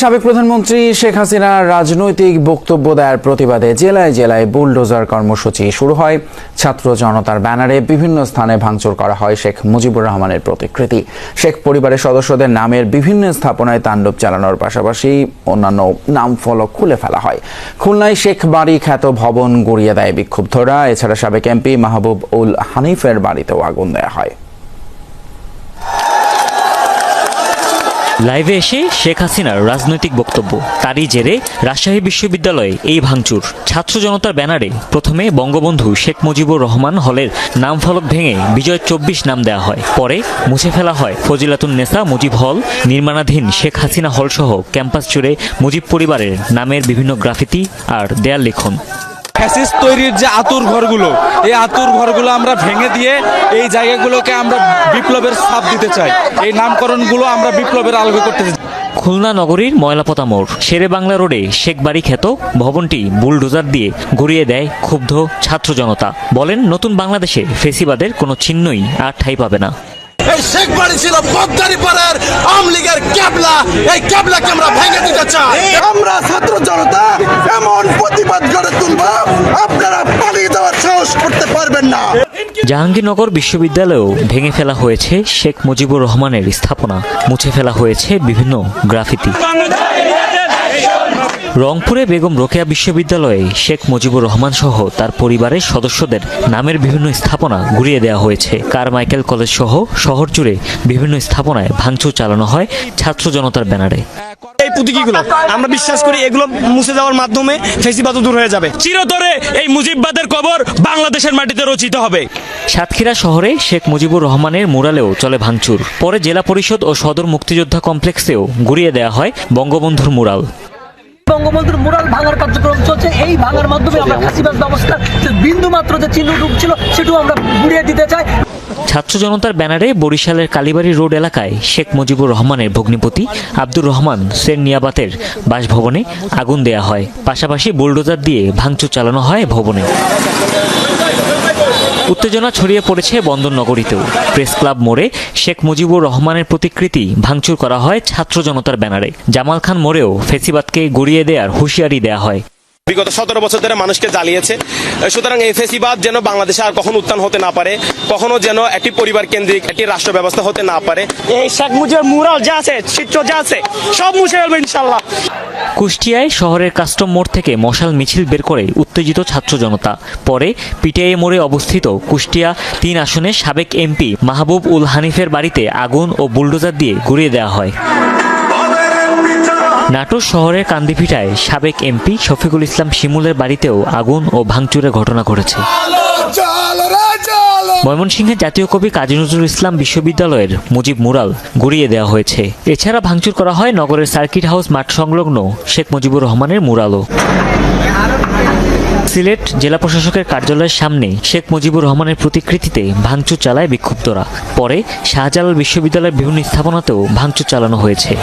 সাবেক প্রধানমন্ত্রী শেখ হাসিনার রাজনৈতিক বক্তব্য দেওয়ার প্রতিবাদে জেলায় জেলায় বুলডোজার কর্মসূচি শুরু হয়। ছাত্র জনতার ব্যানারে বিভিন্ন স্থানে ভাঙচুর করা হয় শেখ মুজিবুর রহমানের প্রতিকৃতি। শেখ পরিবারের সদস্যদের নামের বিভিন্ন স্থাপনায় তাণ্ডব চালানোর পাশাপাশি অন্যান্য নাম ফলক খুলে ফেলা হয়। খুলনায় শেখ বাড়ি খ্যাত ভবন গুড়িয়ে দেয় বিক্ষুব্ধরা। এছাড়া সাবেক এমপি মাহবুব উল হানিফের বাড়িতেও আগুন দেয়া হয়। লাইভে এসে শেখ হাসিনার রাজনৈতিক বক্তব্য, তারই জেরে রাজশাহী বিশ্ববিদ্যালয়ে এই ভাঙচুর। ছাত্র জনতার ব্যানারে প্রথমে বঙ্গবন্ধু শেখ মুজিবুর রহমান হলের নাম ফলক ভেঙে বিজয় 24 নাম দেওয়া হয়। পরে মুছে ফেলা হয় ফজিলাতুন্নেসা মুজিব হল, নির্মাণাধীন শেখ হাসিনা হল সহ ক্যাম্পাস জুড়ে মুজিব পরিবারের নামের বিভিন্ন গ্রাফিতি আর দেয়াল লিখন। ফ্যাসিস্ট তৈরির যে আতুর ঘরগুলো, এই আতুর ঘরগুলো আমরা ভেঙে দিয়ে এই জায়গাগুলোকে আমরা বিপ্লবের ছাপ দিতে চাই। এই নামকরণগুলো আমরা বিপ্লবের আলোকে করতে চাই। খুলনা নগরীর ময়লাপোতা মোড় শেরে বাংলা রোডে শেখ বাড়ি খ্যাত ভবনটি বুলডোজার দিয়ে গুড়িয়ে দেয় ক্ষুব্ধ ছাত্র জনতা। বলেন, নতুন বাংলাদেশে ফেসিবাদের কোনো চিহ্নই আর ঠাঁই পাবে না। এই শেখ বাড়ি ছিল বদ্দারিপাড়ার আওয়ামী লীগের ক্যাবলা, এই ক্যাবলাকে আমরা ভেঙে দিতে চাই। আমরা ছাত্র জনতা এমন প্রতিবাদ গড়ে তুলব, আপনারা পালিয়ে যাওয়ার সাহস করতে পারবেন না। জাহাঙ্গীরনগর বিশ্ববিদ্যালয়েও ভেঙে ফেলা হয়েছে শেখ মুজিবুর রহমানের স্থাপনা, মুছে ফেলা হয়েছে বিভিন্ন গ্রাফিতি। রংপুরে বেগম রোকেয়া বিশ্ববিদ্যালয়ে শেখ মুজিবুর রহমান সহ তার পরিবারের সদস্যদের নামের বিভিন্ন স্থাপনা গুড়িয়ে দেওয়া হয়েছে। কারমাইকেল কলেজ সহ শহর জুড়ে বিভিন্ন স্থাপনায় ভাঙচুর চালানো হয় ছাত্র জনতার ব্যানারে। এই প্রতীকীগুলো আমরা বিশ্বাস করি এগুলো মুছে যাওয়ার মাধ্যমে ফেসিবাদও দূর হয়ে যাবে। চিরতরে এই মুজিববাদের কবর বাংলাদেশের মাটিতে রচিত হবে। সাতক্ষীরা শহরে শেখ মুজিবুর রহমানের মুরালেও চলে ভাঙচুর। পরে জেলা পরিষদ ও সদর মুক্তিযোদ্ধা কমপ্লেক্সেও গুড়িয়ে দেওয়া হয় বঙ্গবন্ধুর মুরাল। বঙ্গবন্ধুর মুরাল ভাঙার কার্যক্রম চলছে। এই ভাঙার মাধ্যমে আমরা ফ্যাসিবাদ ব্যবস্থার বিন্দু মাত্র যে চিহ্নটুক ছিল সেটাও আমরা গুড়িয়ে দিতে চাই। ছাত্র জনতার ব্যানারে বরিশালের কালীবাড়ি রোড এলাকায় শেখ মুজিবুর রহমানের ভগ্নিপতি আব্দুর রহমান সেন নিয়াবাতের বাসভবনে আগুন দেয়া হয়। পাশাপাশি বুলডোজার দিয়ে ভাঙচুর চালানো হয় ভবনে। উত্তেজনা ছড়িয়ে পড়েছে বন্দরনগরীতেও। প্রেস ক্লাব মোড়ে শেখ মুজিবুর রহমানের প্রতিকৃতি ভাঙচুর করা হয় ছাত্র জনতার ব্যানারে। জামাল খান মোড়েও ফেসিবাদকে গড়িয়ে দেওয়ার হুঁশিয়ারি দেয়া হয়। বিগত 17 বছর ধরে মানুষকে জ্বালিয়েছে, সুতরাং এই ফেসিবাদ যেন বাংলাদেশে আর কখনো উত্থান হতে না পারে, কখনো যেন একটি পরিবার কেন্দ্রিক একটি রাষ্ট্র ব্যবস্থা হতে না পারে। এই শেখ মুজিবের মুরাল যা আছে, চিত্র যা আছে, সব মুছে ফেলবে ইনশাআল্লাহ। কুষ্টিয়ায় শহরের কাস্টম মোড় থেকে মশাল মিছিল বের করে উত্তেজিত ছাত্র জনতা। পরে পিটিআই মোড়ে অবস্থিত কুষ্টিয়া 3 আসনের সাবেক এমপি মাহবুব উল হানিফের বাড়িতে আগুন ও বুলডোজার দিয়ে গুড়িয়ে দেওয়া হয়। নাটোর শহরের কান্দিভিটায় সাবেক এমপি শফিকুল ইসলাম শিমুলের বাড়িতেও আগুন ও ভাঙচুরের ঘটনা ঘটেছে। ময়মনসিংহের জাতীয় কবি কাজী নজরুল ইসলাম বিশ্ববিদ্যালয়ের মুজিব মুরাল গুড়িয়ে দেওয়া হয়েছে। এছাড়া ভাঙচুর করা হয় নগরের সার্কিট হাউস মাঠ সংলগ্ন শেখ মুজিবুর রহমানের মুরালও। সিলেট জেলা প্রশাসকের কার্যালয়ের সামনে শেখ মুজিবুর রহমানের প্রতিকৃতিতে ভাঙচুর চালায় বিক্ষুব্ধরা। পরে শাহজালাল বিশ্ববিদ্যালয়ের বিভিন্ন স্থাপনাতেও ভাঙচুর চালানো হয়েছে।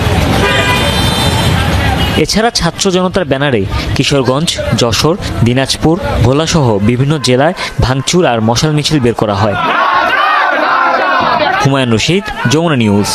এছাড়া ছাত্র জনতার ব্যানারে কিশোরগঞ্জ, যশোর, দিনাজপুর, ভোলাসহ বিভিন্ন জেলায় ভাঙচুর আর মশাল মিছিল বের করা হয়। হুমায়ুন রশিদ, যমুনা নিউজ।